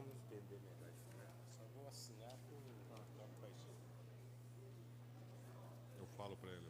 vamos entender melhor isso. Só vou assinar por paixão. Eu falo para ele.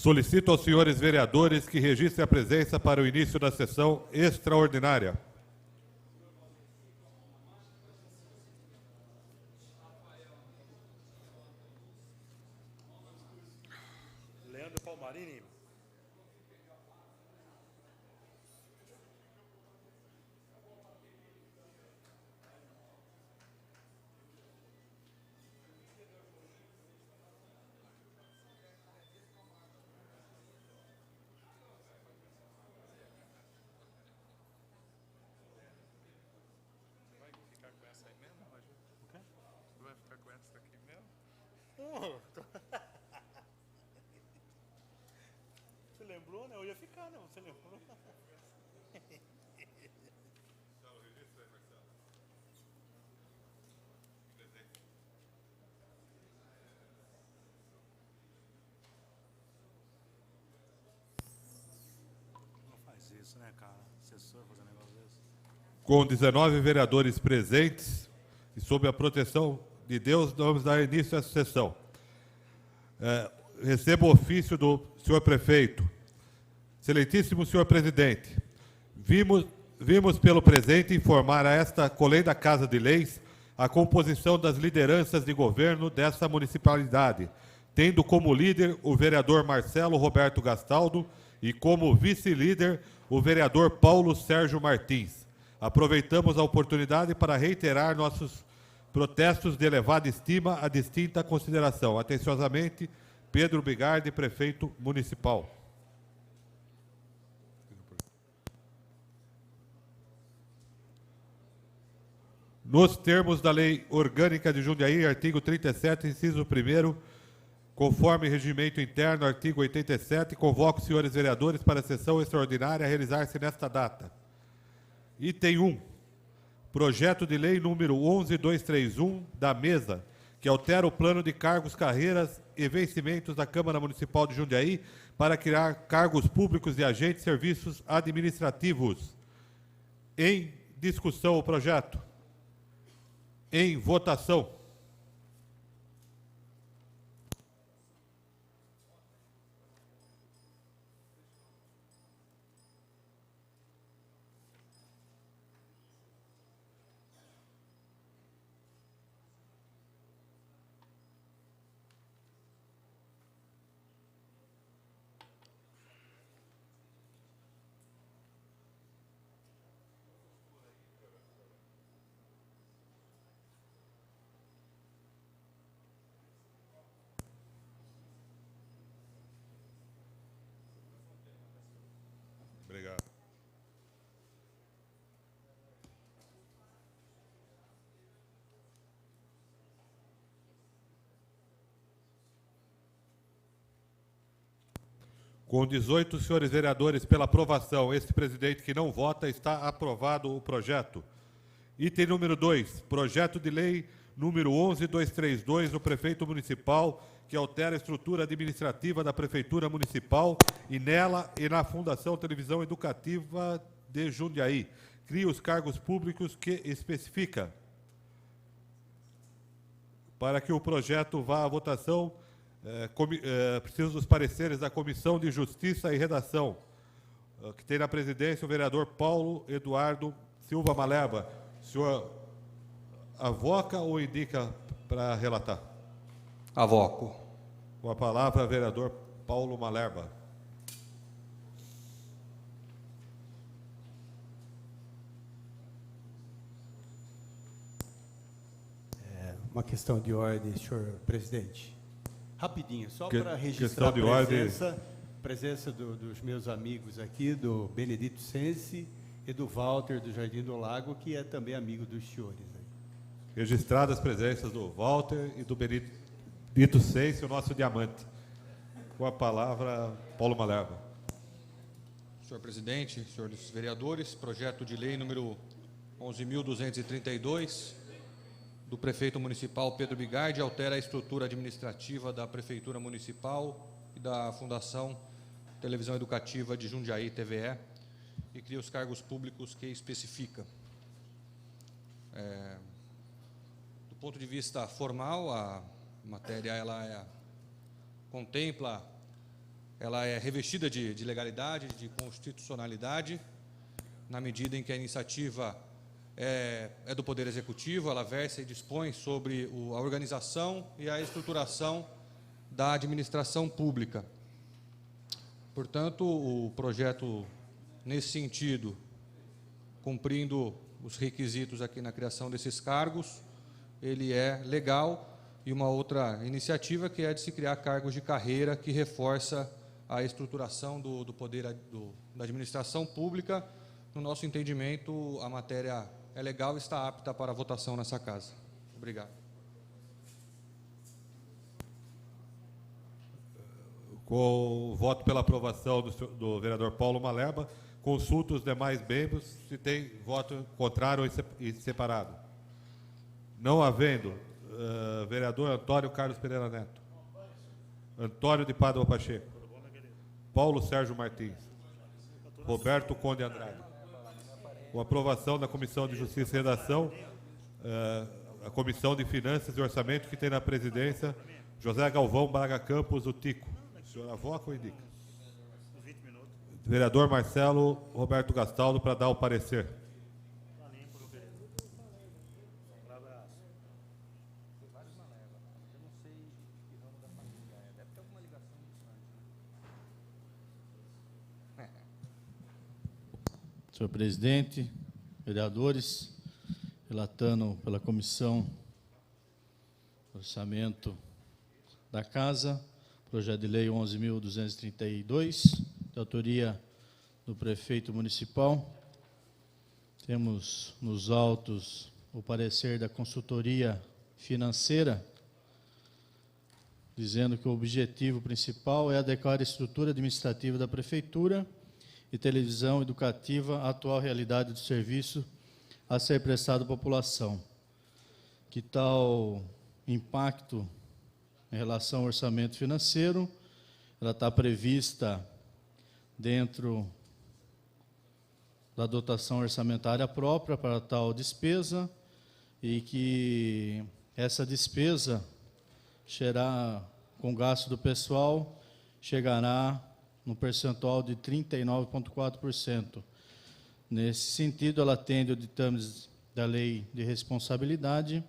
Solicito aos senhores vereadores que registrem a presença para o início da sessão extraordinária. Leandro Palmarini. Você lembrou, né? Eu ia ficar, não. Você lembrou? Não faz isso, né, cara? Assessor fazer um negócio desse. Com 19 vereadores presentes e sob a proteção de Deus, vamos dar início a essa sessão. Recebo o ofício do senhor prefeito. Excelentíssimo senhor presidente, vimos pelo presente informar a esta colenda Casa de Leis a composição das lideranças de governo dessa municipalidade, tendo como líder o vereador Marcelo Roberto Gastaldo e como vice-líder o vereador Paulo Sérgio Martins. Aproveitamos a oportunidade para reiterar nossos protestos de elevada estima à distinta consideração. Atenciosamente, Pedro Bigardi, prefeito municipal. Nos termos da Lei Orgânica de Jundiaí, artigo 37, inciso 1º, conforme regimento interno, artigo 87, convoco os senhores vereadores para a sessão extraordinária a realizar-se nesta data. Item 1. Projeto de lei número 11231 da mesa, que altera o plano de cargos, carreiras e vencimentos da Câmara Municipal de Jundiaí para criar cargos públicos de agentes de serviços administrativos. Em discussão o projeto. Em votação. Obrigado. Com 18 senhores vereadores pela aprovação, este presidente que não vota, está aprovado o projeto. Item número 2, projeto de lei número 11232 do prefeito municipal, que altera a estrutura administrativa da Prefeitura Municipal e nela e na Fundação Televisão Educativa de Jundiaí. Cria os cargos públicos que especifica. Para que o projeto vá à votação, preciso dos pareceres da Comissão de Justiça e Redação, que tem na presidência o vereador Paulo Eduardo Silva Maleba. O senhor avoca ou indica para relatar? Avoco. Com a palavra, vereador Paulo Maleba. Uma questão de ordem, senhor presidente. Rapidinho, só para registrar questão de ordem. Presença dos meus amigos aqui, do Benedito Sense e do Walter do Jardim do Lago, que é também amigo dos senhores. Registradas as presenças do Walter e do Benedito Sense, o nosso diamante. Com a palavra, Paulo Maleba. Senhor presidente, senhores vereadores, projeto de lei número 11.232, do prefeito municipal Pedro Bigardi, altera a estrutura administrativa da Prefeitura Municipal e da Fundação Televisão Educativa de Jundiaí, TVE, e cria os cargos públicos que especifica. Do ponto de vista formal, a matéria ela é revestida de legalidade, de constitucionalidade, na medida em que a iniciativa é do Poder Executivo, ela versa e dispõe sobre a organização e a estruturação da administração pública. Portanto, o projeto, nesse sentido, cumprindo os requisitos aqui na criação desses cargos, ele é legal, e uma outra iniciativa que é de se criar cargos de carreira que reforça a estruturação do poder da administração pública. No nosso entendimento, a matéria é legal e está apta para votação nessa casa. Obrigado. Com o voto pela aprovação do vereador Paulo Maleba, consulto os demais membros se tem voto contrário e separado. Não havendo, vereador Antônio Carlos Pereira Neto. Antônio de Pádua Pacheco. Paulo Sérgio Martins. Roberto Conde Andrade. Com aprovação da Comissão de Justiça e Redação, a Comissão de Finanças e Orçamento, que tem na presidência José Galvão Braga Campos, o Tico. O senhor avoca ou indica? Vereador Marcelo Roberto Gastaldo, para dar o parecer. Senhor presidente, vereadores, relatando pela Comissão de Orçamento da Casa, projeto de lei 11.232, de autoria do prefeito municipal. Temos nos autos o parecer da consultoria financeira, dizendo que o objetivo principal é adequar a estrutura administrativa da prefeitura e televisão educativa à atual realidade do serviço a ser prestado à população. Que tal impacto em relação ao orçamento financeiro? Ela está prevista dentro da dotação orçamentária própria para tal despesa, e que essa despesa será, com gasto do pessoal, chegará no percentual de 39,4%. Nesse sentido, ela atende o ditames da Lei de Responsabilidade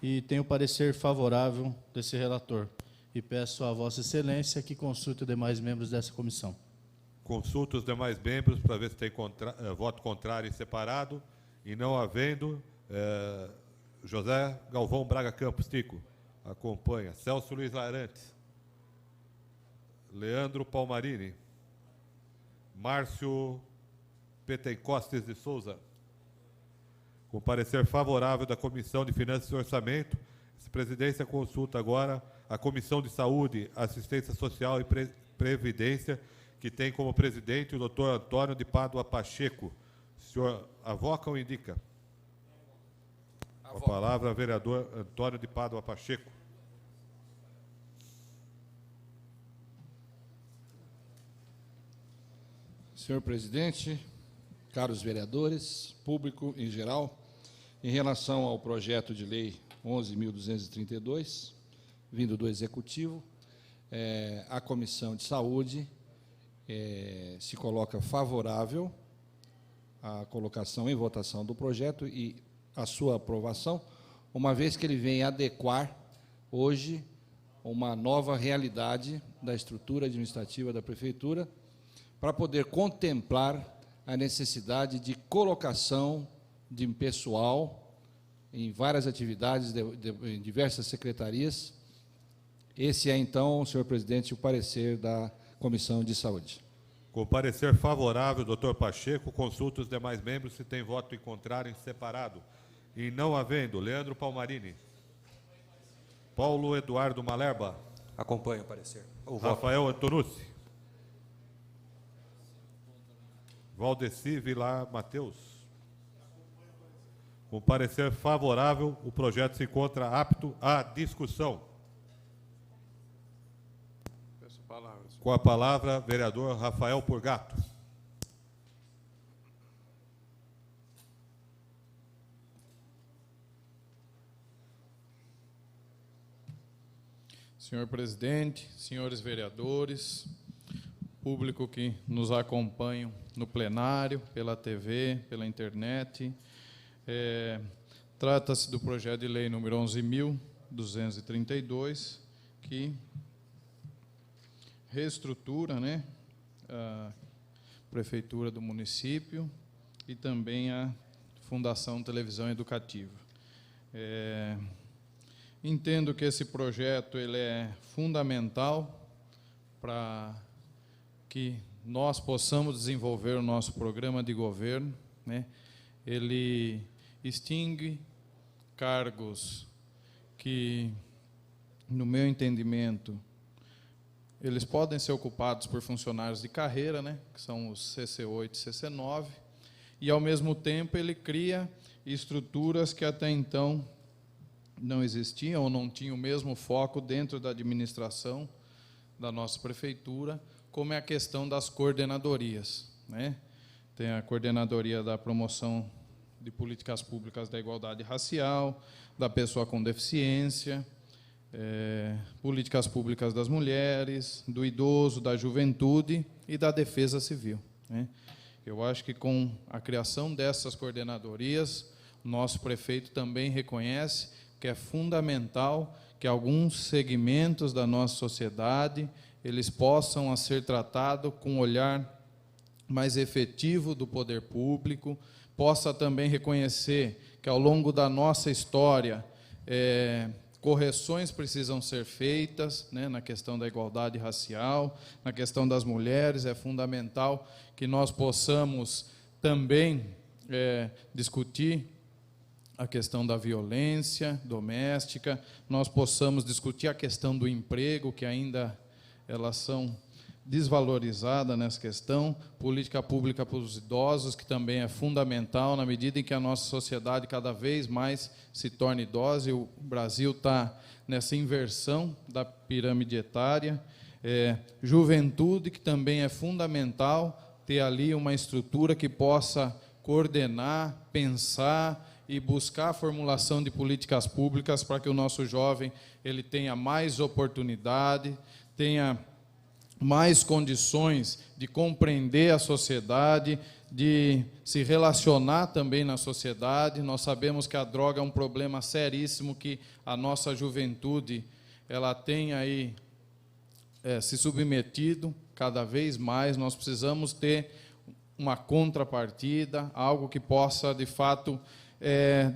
e tem o parecer favorável desse relator. E peço a Vossa Excelência que consulte os demais membros dessa comissão. Consulta os demais membros para ver se tem voto contrário em separado. E não havendo, José Galvão Braga Campos, Tico, acompanha. Celso Luiz Larantes. Leandro Palmarini. Márcio Petencostes de Souza. Com parecer favorável da Comissão de Finanças e Orçamento, a presidência consulta agora a Comissão de Saúde, Assistência Social e Previdência, que tem como presidente o doutor Antônio de Pádua Pacheco. O senhor avoca ou indica? Com a palavra, vereador Antônio de Pádua Pacheco. Senhor presidente, caros vereadores, público em geral, em relação ao projeto de lei 11.232, vindo do Executivo, a Comissão de Saúde se coloca favorável à colocação em votação do projeto e a sua aprovação, uma vez que ele vem adequar hoje uma nova realidade da estrutura administrativa da Prefeitura, para poder contemplar a necessidade de colocação de pessoal em várias atividades, em diversas secretarias. Esse é, então, senhor presidente, o parecer da Comissão de Saúde. Com parecer favorável, doutor Pacheco, consulta os demais membros se tem voto em contrário em separado. E não havendo, Leandro Palmarini. Paulo Eduardo Malerba. Acompanho o parecer. Rafael Antonucci. Valdeci Vilar Mateus. Com parecer favorável, o projeto se encontra apto à discussão. Peço palavras. Com a palavra, vereador Rafael Purgato. Senhor presidente, senhores vereadores, público que nos acompanham no plenário, pela TV, pela internet. Trata-se do projeto de lei número 11.232, que reestrutura, né, a prefeitura do município e também a Fundação Televisão Educativa. Entendo que esse projeto ele é fundamental para que nós possamos desenvolver o nosso programa de governo, né? Ele extingue cargos que, no meu entendimento, eles podem ser ocupados por funcionários de carreira, né? Que são os CC8 e CC9, e, ao mesmo tempo, ele cria estruturas que até então não existiam ou não tinham o mesmo foco dentro da administração da nossa prefeitura, como é a questão das coordenadorias, né? Tem a coordenadoria da promoção de políticas públicas da igualdade racial, da pessoa com deficiência, políticas públicas das mulheres, do idoso, da juventude e da defesa civil, né? Eu acho que com a criação dessas coordenadorias, o nosso prefeito também reconhece que é fundamental que alguns segmentos da nossa sociedade eles possam ser tratados com um olhar mais efetivo do poder público, possa também reconhecer que, ao longo da nossa história, correções precisam ser feitas, né, na questão da igualdade racial, na questão das mulheres. É fundamental que nós possamos também discutir a questão da violência doméstica, nós possamos discutir a questão do emprego, que ainda elas são desvalorizadas nessa questão, política pública para os idosos, que também é fundamental, na medida em que a nossa sociedade cada vez mais se torna idosa, e o Brasil está nessa inversão da pirâmide etária. Juventude, que também é fundamental ter ali uma estrutura que possa coordenar, pensar e buscar a formulação de políticas públicas para que o nosso jovem ele tenha mais oportunidade, tenha mais condições de compreender a sociedade, de se relacionar também na sociedade. Nós sabemos que a droga é um problema seríssimo, que a nossa juventude ela tem aí se submetido cada vez mais. Nós precisamos ter uma contrapartida, algo que possa, de fato,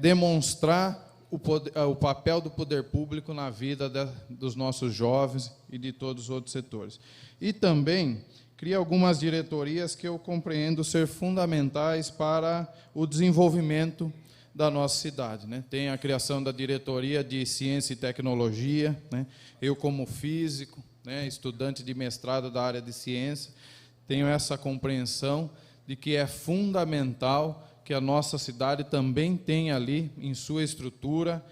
demonstrar o papel do poder público na vida dos nossos jovens e de todos os outros setores. E também cria algumas diretorias que eu compreendo ser fundamentais para o desenvolvimento da nossa cidade, né? Tem a criação da diretoria de ciência e tecnologia, né? Eu, como físico, né, estudante de mestrado da área de ciência, tenho essa compreensão de que é fundamental que a nossa cidade também tenha ali, em sua estrutura,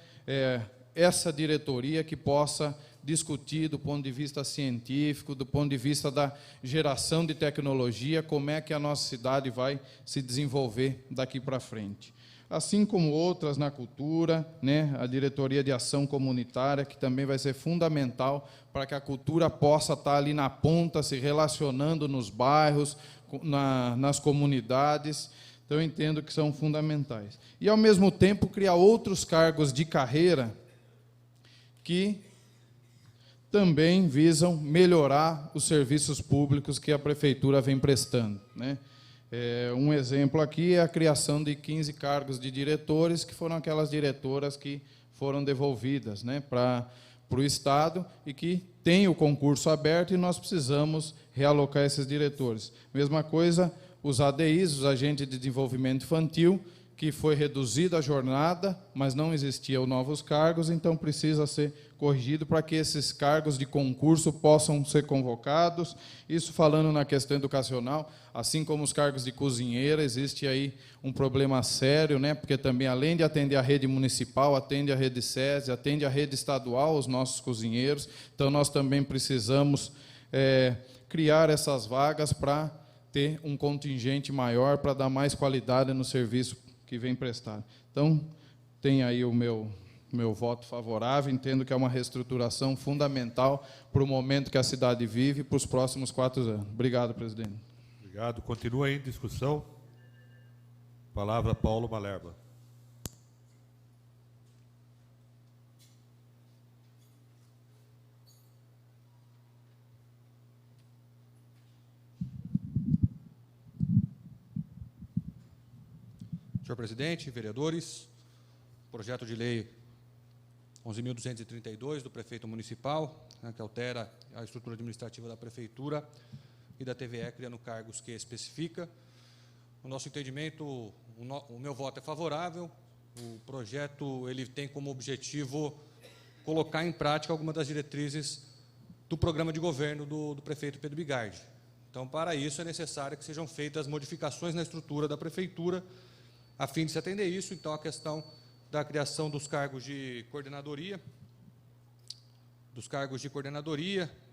essa diretoria que possa discutir do ponto de vista científico, do ponto de vista da geração de tecnologia, como é que a nossa cidade vai se desenvolver daqui para frente. Assim como outras na cultura, né, a diretoria de ação comunitária, que também vai ser fundamental para que a cultura possa estar ali na ponta, se relacionando nos bairros, nas comunidades. Então, eu entendo que são fundamentais. E, ao mesmo tempo, criar outros cargos de carreira que também visam melhorar os serviços públicos que a Prefeitura vem prestando, né? Um exemplo aqui é a criação de 15 cargos de diretores, que foram aquelas diretoras que foram devolvidas, né, para o Estado, e que tem o concurso aberto, e nós precisamos realocar esses diretores. Mesma coisa, os ADIs, os Agentes de Desenvolvimento Infantil, que foi reduzida a jornada, mas não existiam novos cargos, então precisa ser corrigido para que esses cargos de concurso possam ser convocados. Isso falando na questão educacional, assim como os cargos de cozinheira, existe aí um problema sério, né? Porque também, além de atender a rede municipal, atende a rede SESI, atende a rede estadual, os nossos cozinheiros. Então, nós também precisamos criar essas vagas para ter um contingente maior, para dar mais qualidade no serviço que vem prestado. Então, tem aí o meu voto favorável, entendo que é uma reestruturação fundamental para o momento que a cidade vive e para os próximos 4 anos. Obrigado, presidente. Obrigado. Continua aí em discussão. Palavra Paulo Malerba. Senhor presidente, vereadores, projeto de lei 11.232 do prefeito municipal, né, que altera a estrutura administrativa da prefeitura e da TVE, criando cargos que especifica. No nosso entendimento, o meu voto é favorável. O projeto ele tem como objetivo colocar em prática algumas das diretrizes do programa de governo do prefeito Pedro Bigardi. Então, para isso, é necessário que sejam feitas modificações na estrutura da prefeitura, a fim de se atender isso. Então, a questão da criação dos cargos de coordenadoria,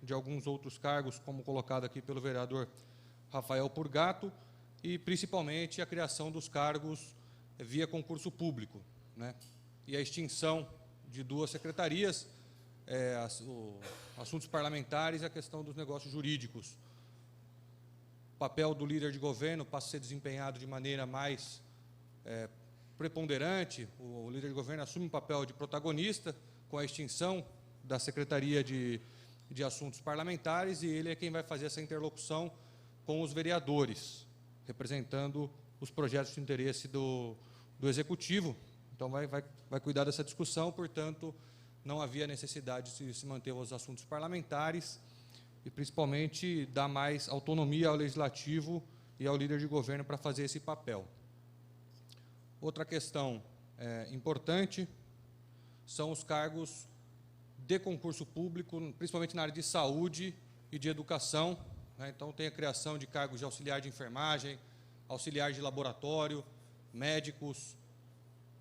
de alguns outros cargos, como colocado aqui pelo vereador Rafael Purgato, e, principalmente, a criação dos cargos via concurso público, né? E a extinção de 2 secretarias, assuntos parlamentares e a questão dos negócios jurídicos. O papel do líder de governo passa a ser desempenhado de maneira mais preponderante. O líder de governo assume um papel de protagonista com a extinção da Secretaria de Assuntos Parlamentares, e ele é quem vai fazer essa interlocução com os vereadores, representando os projetos de interesse do Executivo. Então, vai cuidar dessa discussão, portanto, não havia necessidade de se manter os assuntos parlamentares e, principalmente, dar mais autonomia ao Legislativo e ao líder de governo para fazer esse papel. Outra questão importante são os cargos de concurso público, principalmente na área de saúde e de educação, né? Então, tem a criação de cargos de auxiliar de enfermagem, auxiliar de laboratório, médicos,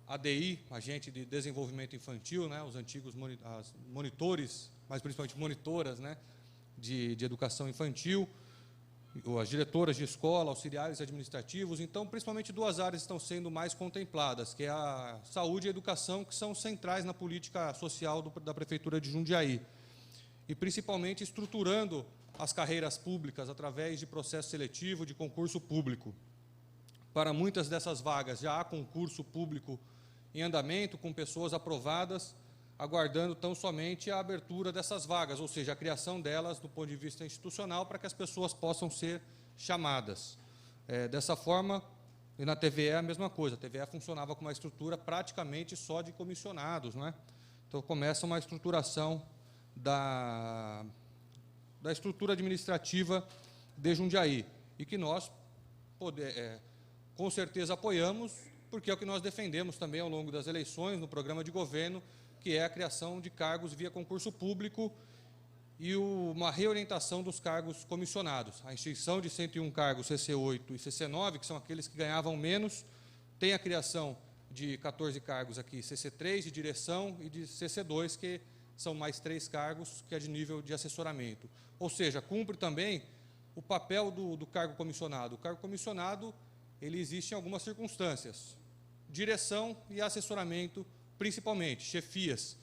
ADI, agente de desenvolvimento infantil, né? Os antigos monitores, mas principalmente monitoras, né? de educação infantil, as diretoras de escola, auxiliares administrativos. Então, principalmente duas áreas estão sendo mais contempladas, que é a saúde e a educação, que são centrais na política social da Prefeitura de Jundiaí. E, principalmente, estruturando as carreiras públicas através de processo seletivo, de concurso público. Para muitas dessas vagas, já há concurso público em andamento, com pessoas aprovadas, aguardando tão somente a abertura dessas vagas, ou seja, a criação delas do ponto de vista institucional, para que as pessoas possam ser chamadas. Dessa forma, e na TVE a mesma coisa, a TVE funcionava com uma estrutura praticamente só de comissionados, não é? Então, começa uma estruturação da estrutura administrativa de Jundiaí, e que nós, com certeza, apoiamos, porque é o que nós defendemos também ao longo das eleições, no programa de governo, que é a criação de cargos via concurso público e uma reorientação dos cargos comissionados. A extinção de 101 cargos CC8 e CC9, que são aqueles que ganhavam menos, tem a criação de 14 cargos aqui, CC3, de direção, e de CC2, que são mais 3 cargos, que é de nível de assessoramento. Ou seja, cumpre também o papel do cargo comissionado. O cargo comissionado, ele existe em algumas circunstâncias. Direção e assessoramento, principalmente, chefias.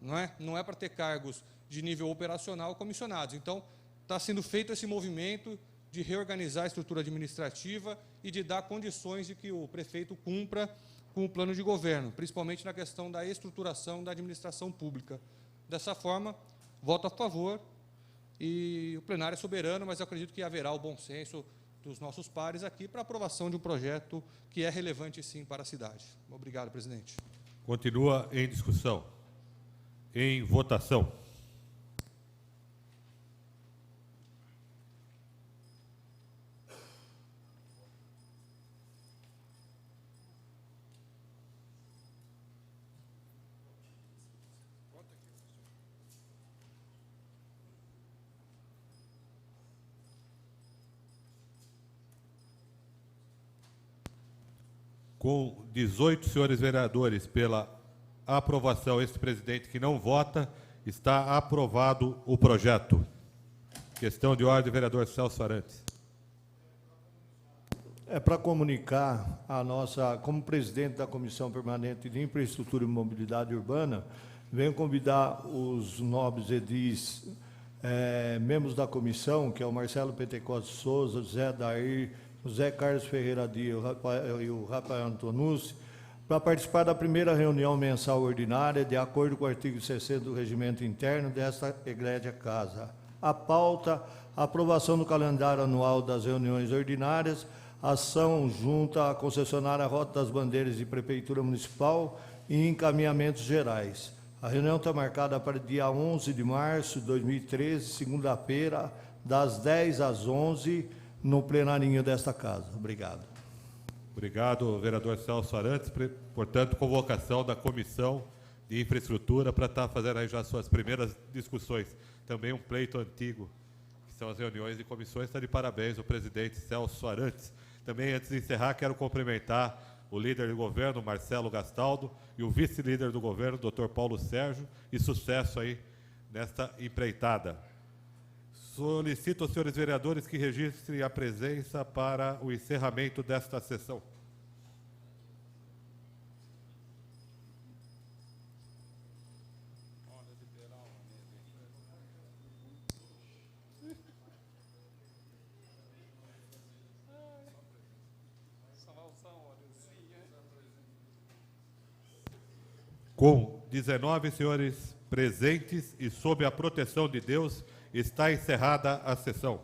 Não é para ter cargos de nível operacional comissionados. Então, está sendo feito esse movimento de reorganizar a estrutura administrativa e de dar condições de que o prefeito cumpra com o plano de governo, principalmente na questão da estruturação da administração pública. Dessa forma, voto a favor, e o plenário é soberano, mas eu acredito que haverá o bom senso dos nossos pares aqui para a aprovação de um projeto que é relevante, sim, para a cidade. Obrigado, presidente. Continua em discussão. Em votação. Com 18 senhores vereadores pela aprovação, este presidente que não vota, está aprovado o projeto. Questão de ordem, vereador Celso Arantes. É para comunicar a nossa, como presidente da Comissão Permanente de Infraestrutura e Mobilidade Urbana, venho convidar os nobres edis, membros da comissão, que é o Marcelo Pentecoste Souza, José Dair, José Carlos Ferreira Dias e o Rafael Antonucci, para participar da primeira reunião mensal ordinária, de acordo com o artigo 60 do Regimento Interno desta Egrégia Casa. A pauta, a aprovação do calendário anual das reuniões ordinárias, ação junta à concessionária Rota das Bandeiras de Prefeitura Municipal e encaminhamentos gerais. A reunião está marcada para dia 11 de março de 2013, segunda-feira, das 10 às 11, no plenarinho desta casa. Obrigado. Obrigado, vereador Celso Arantes. Portanto, convocação da Comissão de Infraestrutura para estar fazendo aí já suas primeiras discussões. Também um pleito antigo, que são as reuniões de comissões. Está de parabéns o presidente Celso Arantes. Também, antes de encerrar, quero cumprimentar o líder do governo, Marcelo Gastaldo, e o vice-líder do governo, Dr. Paulo Sérgio, e sucesso aí nesta empreitada. Solicito aos senhores vereadores que registrem a presença para o encerramento desta sessão. Com 19 senhores presentes e sob a proteção de Deus, está encerrada a sessão.